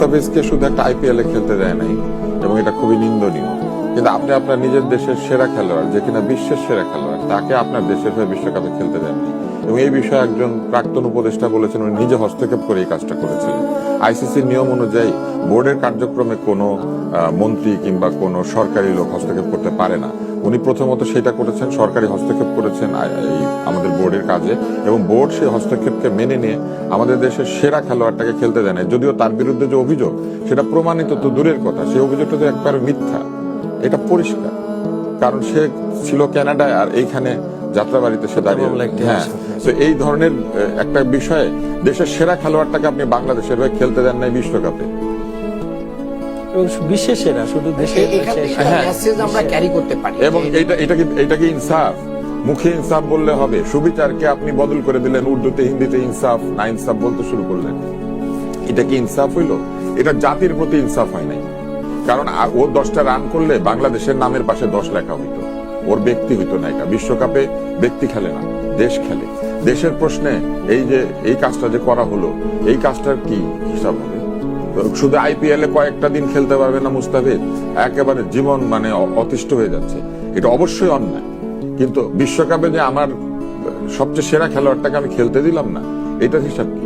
মুস্তাফিজকে শুধু একটা আইপিএল এ খেলতে দেয় নাই এবং এটা খুবই নিন্দনীয়। কিন্তু আপনি আপনার নিজের দেশের সেরা খেলোয়াড়, যে কিনা বিশ্বের সেরা খেলোয়াড়, তাকে আপনার দেশের হয়ে বিশ্বকাপে খেলতে দেননি। এবং এই বিষয়ে একজন প্রাক্তন উপদেষ্টা বলেছেন উনি নিজে হস্তক্ষেপ করে এই কাজটা করেছিলেন। আইসিসির নিয়ম অনুযায়ী বোর্ডের কার্যক্রমে কোনো মন্ত্রী কিংবা কোনো সরকারি লোক হস্তক্ষেপ করতে পারে না। উনি প্রথমত সেটা করেছেন, সরকারি হস্তক্ষেপ করেছেন আমাদের বোর্ডের কাজে, এবং বোর্ড সেই হস্তক্ষেপকে মেনে নিয়ে আমাদের দেশের সেরা খেলোয়াড়টাকে খেলতে দেয় না। যদিও তার বিরুদ্ধে যে অভিযোগ সেটা প্রমাণিত তো দূরের কথা, সেই অভিযোগটা তো একবার মিথ্যা, এটা পরিষ্কার। কারণ সে ছিল কানাডায় আর এইখানে যাত্রাবাড়িতে সে দাঁড়িয়ে। হ্যাঁ, তো এই ধরনের একটা বিষয়ে দেশের সেরা খেলোয়াড়টাকে আপনি বাংলাদেশের হয়ে খেলতে দেন নাই বিশ্বকাপে, বিশ্বের সেরা, শুধু দেশের আমরা ক্যারি করতে পারি। এবং এটা কি ইনসাফ? মুখে ইনসাফ বললে হবে? সুবিচারকে আপনি বদল করে দিলেন, উর্দুতে হিন্দিতে ইনসাফ না ইনসাফ বলতে শুরু করলেন। এটা কি ইনসাফ হইল? এটা জাতির প্রতি ইনসাফ হয় নাই। কারণ ও 10টা রান করলে বাংলাদেশের নামের পাশে 10 লেখা হইতো, ওর ব্যক্তি হইতো না। এটা বিশ্বকাপে ব্যক্তি খেলে না, দেশ খেলে। দেশের প্রশ্নে এই যে এই কাজটা যে করা হলো, এই কাজটার কি হিসাব হবে? শুধু আইপিএল এ কয়েকটা দিন খেলতে পারবে না মুস্তাফিজ, একেবারে জীবন মানে অতিষ্ঠ হয়ে যাচ্ছে। এটা অবশ্যই অন্যায়, কিন্তু বিশ্বকাপে যে আমার সবচেয়ে সেরা খেলোয়াড়টাকে আমি খেলতে দিলাম না, এটার হিসাব কি?